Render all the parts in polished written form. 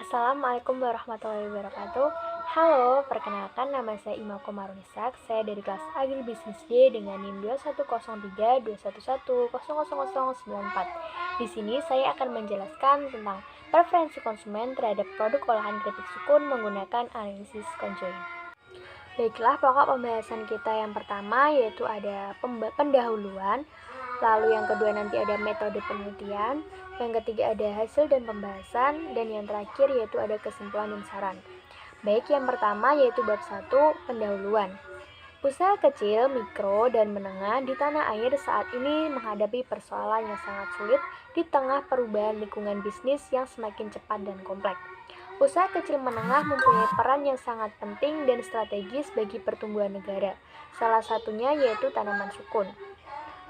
Assalamualaikum warahmatullahi wabarakatuh. Halo, perkenalkan nama saya Ima Komarunisak. Saya dari kelas Agribisnis D dengan NIM 210321100094. Di sini saya akan menjelaskan tentang preferensi konsumen terhadap produk olahan keripik sukun menggunakan analisis conjoint. Baiklah, pokok pembahasan kita yang pertama yaitu ada pendahuluan, lalu yang kedua nanti ada metode penelitian, yang ketiga ada hasil dan pembahasan, dan yang terakhir yaitu ada kesimpulan dan saran. Baik, yang pertama yaitu bab 1, pendahuluan. Usaha kecil, mikro, dan menengah di tanah air saat ini menghadapi persoalan yang sangat sulit di tengah perubahan lingkungan bisnis yang semakin cepat dan kompleks. Usaha kecil menengah mempunyai peran yang sangat penting dan strategis bagi pertumbuhan negara. Salah satunya yaitu tanaman sukun.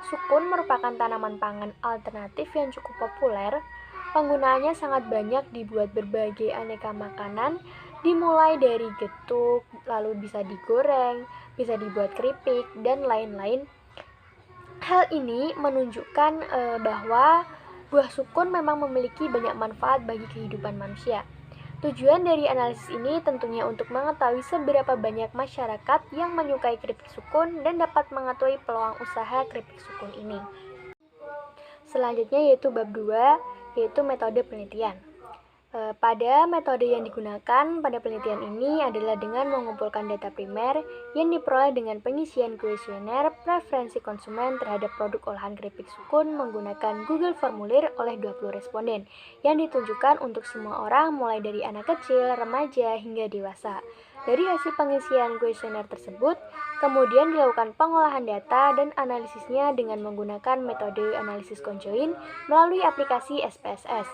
Sukun merupakan tanaman pangan alternatif yang cukup populer. Penggunaannya sangat banyak dibuat berbagai aneka makanan, dimulai dari getuk, lalu bisa digoreng, bisa dibuat keripik, dan lain-lain. Hal ini menunjukkan bahwa buah sukun memang memiliki banyak manfaat bagi kehidupan manusia. Tujuan dari analisis ini tentunya untuk mengetahui seberapa banyak masyarakat yang menyukai keripik sukun dan dapat mengetahui peluang usaha keripik sukun ini. Selanjutnya yaitu bab 2, yaitu metode penelitian. Pada metode yang digunakan pada penelitian ini adalah dengan mengumpulkan data primer yang diperoleh dengan pengisian kuesioner preferensi konsumen terhadap produk olahan keripik sukun menggunakan Google Formulir oleh 20 responden yang ditunjukkan untuk semua orang mulai dari anak kecil, remaja, hingga dewasa. Dari hasil pengisian kuesioner tersebut, kemudian dilakukan pengolahan data dan analisisnya dengan menggunakan metode analisis conjoint melalui aplikasi SPSS.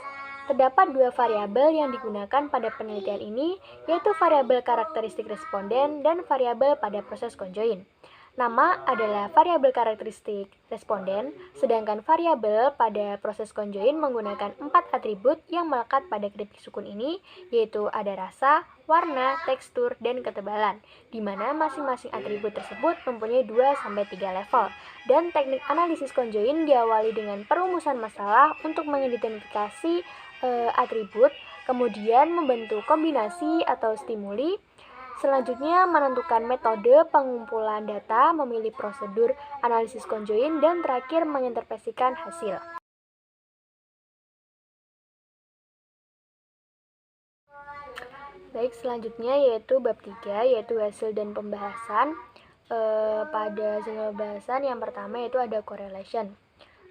Terdapat dua variabel yang digunakan pada penelitian ini, yaitu variabel karakteristik responden dan variabel pada proses conjoint. Nama adalah variabel karakteristik responden, sedangkan variabel pada proses conjoint menggunakan 4 atribut yang melekat pada keripik sukun ini, yaitu ada rasa, warna, tekstur, dan ketebalan, di mana masing-masing atribut tersebut mempunyai 2-3 level. Dan teknik analisis conjoint diawali dengan perumusan masalah untuk mengidentifikasi atribut, kemudian membentuk kombinasi atau stimuli, selanjutnya menentukan metode pengumpulan data, memilih prosedur analisis conjoint, dan terakhir menginterpretasikan hasil. Baik, selanjutnya yaitu bab 3, yaitu hasil dan pembahasan. Pada hasil pembahasan yang pertama yaitu ada correlation.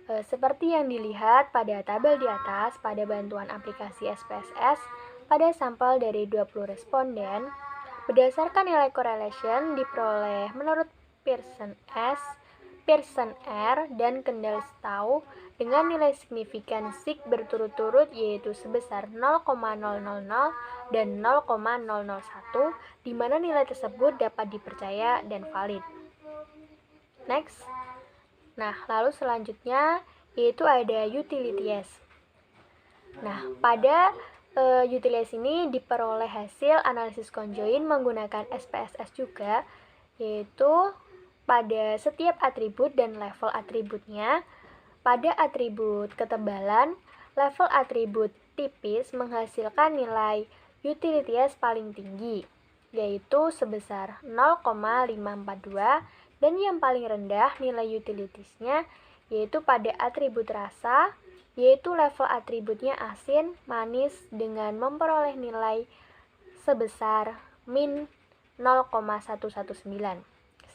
Seperti yang dilihat pada tabel di atas, pada bantuan aplikasi SPSS, pada sampel dari 20 responden, berdasarkan nilai correlation diperoleh menurut Pearson S, Pearson R, dan Kendall Stowe dengan nilai signifikan sig berturut-turut yaitu sebesar 0,000 dan 0,001, di mana nilai tersebut dapat dipercaya dan valid. Next. Nah, lalu selanjutnya yaitu ada utilities. Nah, pada utilities ini diperoleh hasil analisis conjoint menggunakan SPSS juga, yaitu pada setiap atribut dan level atributnya. Pada atribut ketebalan, level atribut tipis menghasilkan nilai utilities paling tinggi, yaitu sebesar 0,542, dan yang paling rendah nilai utilitiesnya yaitu pada atribut rasa, yaitu level atributnya asin, manis dengan memperoleh nilai sebesar min 0,119.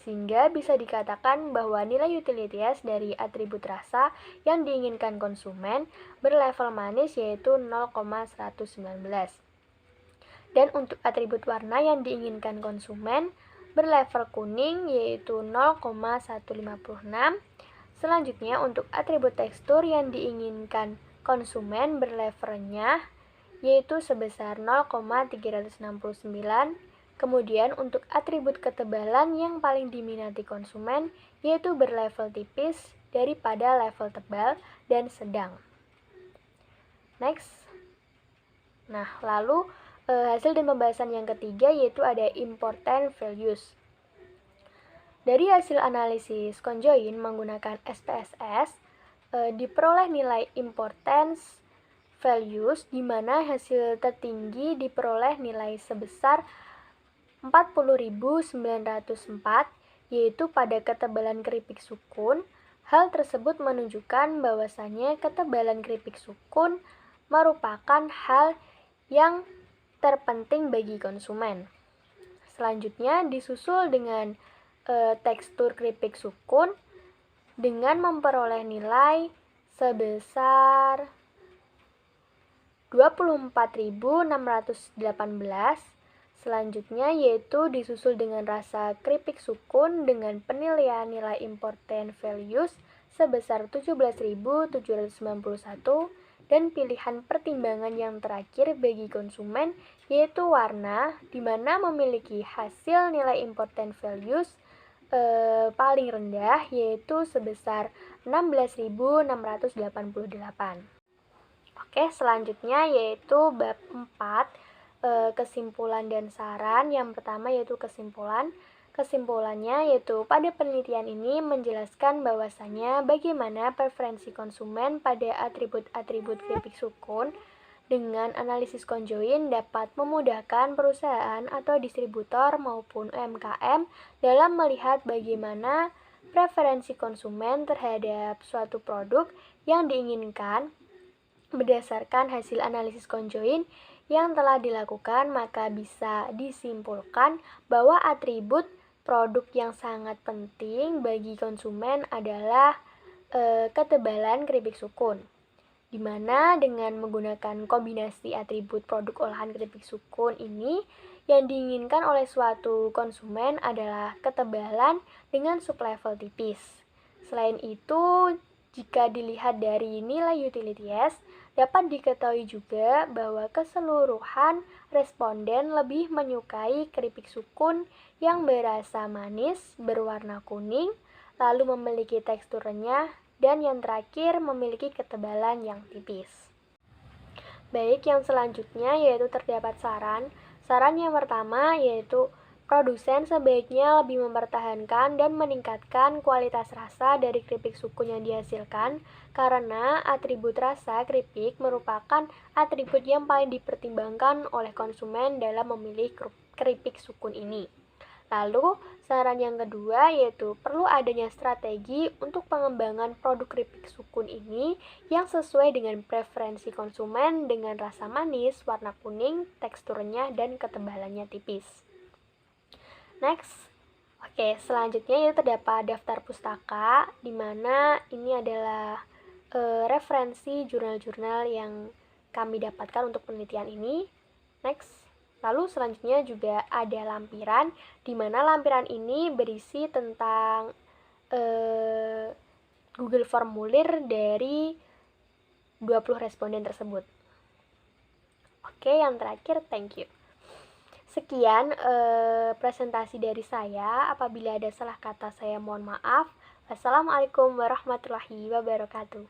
Sehingga bisa dikatakan bahwa nilai utilities dari atribut rasa yang diinginkan konsumen berlevel manis yaitu 0,119. Dan untuk atribut warna yang diinginkan konsumen berlevel kuning yaitu 0,156. Selanjutnya untuk atribut tekstur yang diinginkan konsumen berlevel renyah yaitu sebesar 0,369. Kemudian untuk atribut ketebalan yang paling diminati konsumen yaitu berlevel tipis daripada level tebal dan sedang. Next. Nah, lalu hasil dan pembahasan yang ketiga yaitu ada important values. Dari hasil analisis conjoint menggunakan SPSS, diperoleh nilai importance values di mana hasil tertinggi diperoleh nilai sebesar 40.904, yaitu pada ketebalan keripik sukun. Hal tersebut menunjukkan bahwasannya ketebalan keripik sukun merupakan hal yang terpenting bagi konsumen. Selanjutnya disusul dengan tekstur keripik sukun dengan memperoleh nilai sebesar 24.618. Selanjutnya yaitu disusul dengan rasa keripik sukun dengan penilaian nilai important values sebesar 17.791, dan pilihan pertimbangan yang terakhir bagi konsumen yaitu warna, di mana memiliki hasil nilai important values paling rendah yaitu sebesar 16.688. Oke, selanjutnya yaitu bab 4, kesimpulan dan saran. Yang pertama yaitu kesimpulan. Kesimpulannya yaitu pada penelitian ini menjelaskan bahwasannya bagaimana preferensi konsumen pada atribut-atribut keripik sukun dengan analisis conjoin dapat memudahkan perusahaan atau distributor maupun UMKM dalam melihat bagaimana preferensi konsumen terhadap suatu produk yang diinginkan. Berdasarkan hasil analisis conjoin yang telah dilakukan, maka bisa disimpulkan bahwa atribut produk yang sangat penting bagi konsumen adalah ketebalan keripik sukun, di mana dengan menggunakan kombinasi atribut produk olahan keripik sukun ini, yang diinginkan oleh suatu konsumen adalah ketebalan dengan sublevel tipis. Selain itu, jika dilihat dari nilai utilities, dapat diketahui juga bahwa keseluruhan responden lebih menyukai keripik sukun yang berasa manis, berwarna kuning, lalu memiliki tekstur renyah, dan yang terakhir memiliki ketebalan yang tipis. Baik, yang selanjutnya yaitu terdapat saran. Saran yang pertama yaitu produsen sebaiknya lebih mempertahankan dan meningkatkan kualitas rasa dari keripik sukun yang dihasilkan, karena atribut rasa keripik merupakan atribut yang paling dipertimbangkan oleh konsumen dalam memilih keripik sukun ini. Lalu, saran yang kedua yaitu perlu adanya strategi untuk pengembangan produk keripik sukun ini yang sesuai dengan preferensi konsumen dengan rasa manis, warna kuning, teksturnya, dan ketebalannya tipis. Next, oke, selanjutnya itu terdapat daftar pustaka, di mana ini adalah referensi jurnal-jurnal yang kami dapatkan untuk penelitian ini. Next, lalu selanjutnya juga ada lampiran, di mana lampiran ini berisi tentang Google Formulir dari 20 responden tersebut. Oke, yang terakhir, thank you. Sekian presentasi dari saya. Apabila ada salah kata, saya mohon maaf. Wassalamualaikum warahmatullahi wabarakatuh.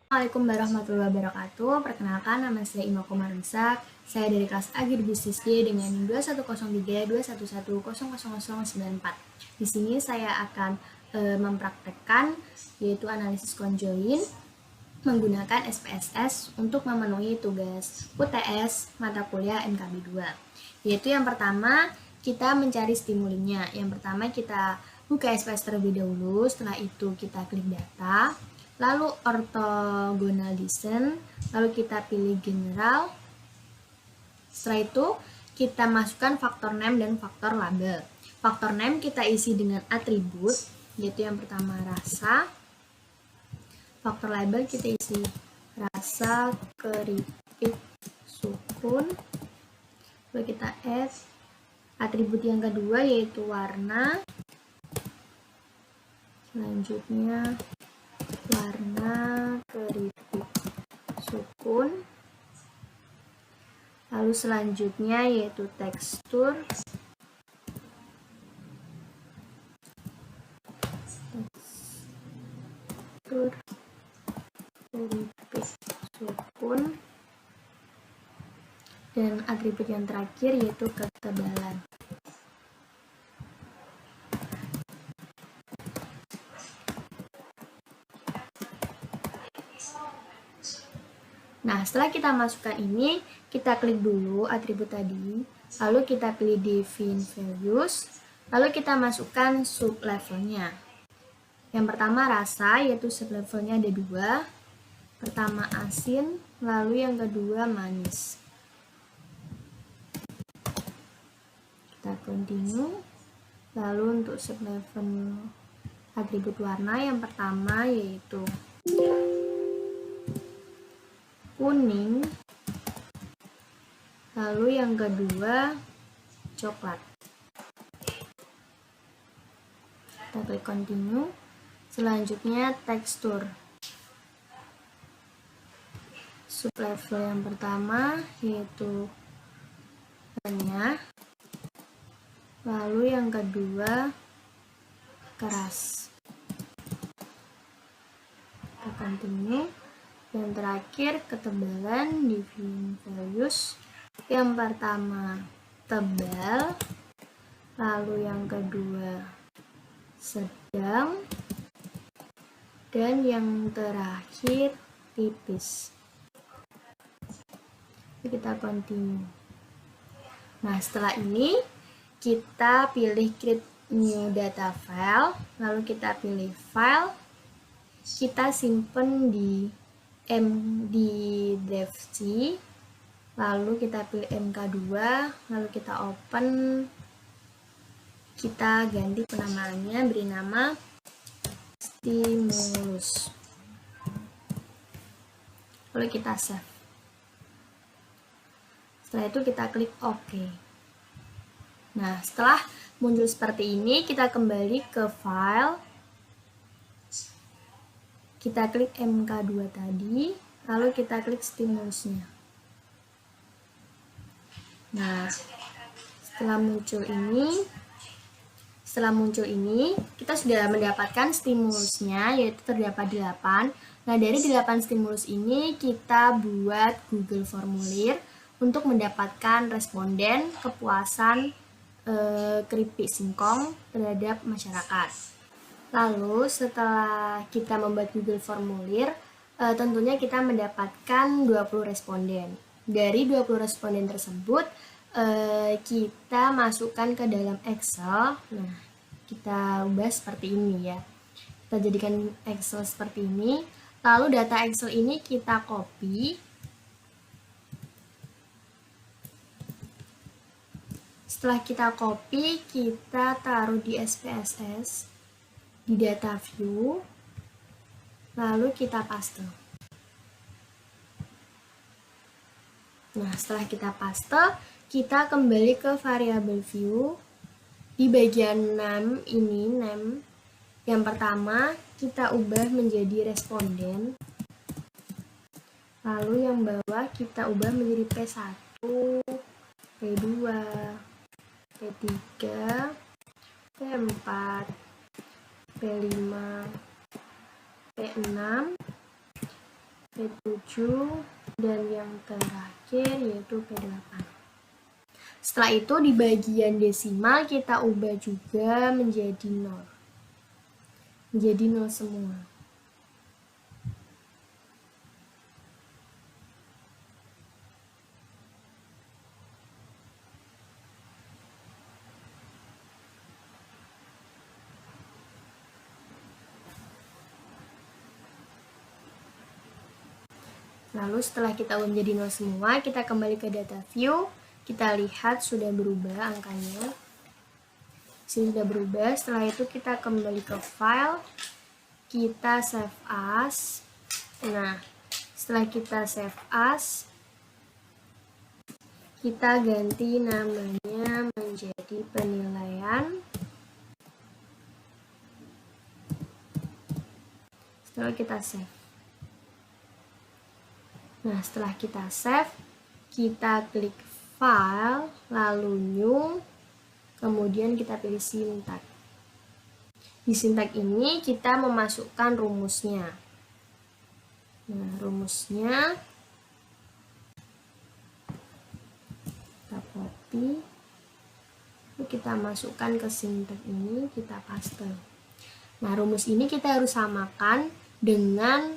Assalamualaikum warahmatullahi wabarakatuh. Perkenalkan, nama saya Ima Komarunsak. Saya dari kelas Agri Bisnis D dengan 210321100094. Di sini saya akan mempraktekkan yaitu analisis conjoin menggunakan SPSS untuk memenuhi tugas UTS mata kuliah MKB 2. Yaitu yang pertama, kita mencari stimulinya. Yang pertama kita buka SPSS terlebih dahulu, setelah itu kita klik data, lalu orthogonalism, lalu kita pilih general. Setelah itu kita masukkan faktor name dan faktor label. Faktor name kita isi dengan atribut, yaitu yang pertama rasa. Faktor label kita isi rasa keripik sukun. Lalu kita add atribut yang kedua yaitu warna. Selanjutnya warna keripik sukun. Lalu selanjutnya yaitu tekstur. Tekstur keripik sukun. Dan atribut yang terakhir yaitu ketebalan. Nah, Nah, setelah kita masukkan ini, kita klik dulu atribut tadi, lalu kita pilih define values, lalu kita masukkan sublevelnya. Yang pertama rasa, yaitu sublevelnya ada 2. Pertama asin, lalu yang kedua manis. Kita continue. Lalu untuk sublevel atribut warna, yang pertama yaitu kuning, lalu yang kedua coklat. Kita klik continue. Selanjutnya tekstur. Sublevel yang pertama yaitu renyah, lalu yang kedua keras. Kita continue. Yang terakhir ketebalan, define values. Yang pertama tebal, lalu yang kedua sedang, dan yang terakhir tipis. Kita continue. Nah, setelah ini kita pilih create new data file, lalu kita pilih file, kita simpen di drive C, lalu kita pilih mk2, lalu kita open, kita ganti penamaannya, beri nama stimulus, lalu kita save. Setelah itu kita klik OK. Nah, setelah muncul seperti ini, kita kembali ke file, kita klik mk2 tadi, lalu kita klik stimulusnya. Nah, setelah muncul ini, kita sudah mendapatkan stimulusnya, yaitu terdapat 8. Nah, dari 8 stimulus ini kita buat Google Formulir untuk mendapatkan responden kepuasan keripik singkong terhadap masyarakat. Lalu setelah kita membuat Google Formulir, tentunya kita mendapatkan 20 responden. Dari 20 responden tersebut, kita masukkan ke dalam Excel. Nah, kita ubah seperti ini ya. Kita jadikan Excel seperti ini. Lalu data Excel ini kita copy. Setelah kita copy, kita taruh di SPSS, di data view, lalu kita paste. Nah, setelah kita paste, kita kembali ke variabel view. Di bagian name ini, name yang pertama kita ubah menjadi responden, lalu yang bawah kita ubah menjadi P1, P2, P3, P4, P5, P6, P7, dan yang terakhir yaitu P8. Setelah itu di bagian desimal kita ubah juga menjadi 0. Menjadi 0 semua. Lalu setelah kita ubah menjadi 0 semua, kita kembali ke data view. Kita lihat sudah berubah angkanya. Sini sudah berubah. Setelah itu kita kembali ke file. Kita save as. Nah, setelah kita save as, kita ganti namanya menjadi penilaian. Setelah kita save. Nah, setelah kita save, kita klik file, lalu new, kemudian kita pilih syntax. Di syntax ini kita memasukkan rumusnya. Nah, rumusnya kita copy, lalu kita masukkan ke syntax ini, kita paste. Nah, rumus ini kita harus samakan dengan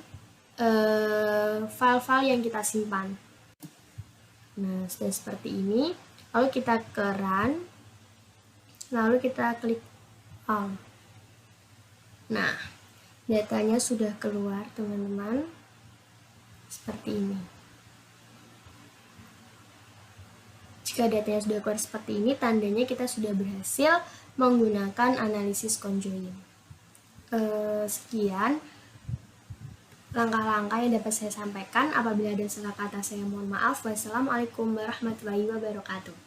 file-file yang kita simpan. Nah, sudah seperti ini. Lalu kita ke Run, lalu kita klik All. Nah, datanya sudah keluar, teman-teman. Seperti ini. Jika datanya sudah keluar seperti ini, tandanya kita sudah berhasil menggunakan analisis conjoin. Sekian langkah-langkah yang dapat saya sampaikan. Apabila ada salah kata, saya mohon maaf. Wassalamualaikum warahmatullahi wabarakatuh.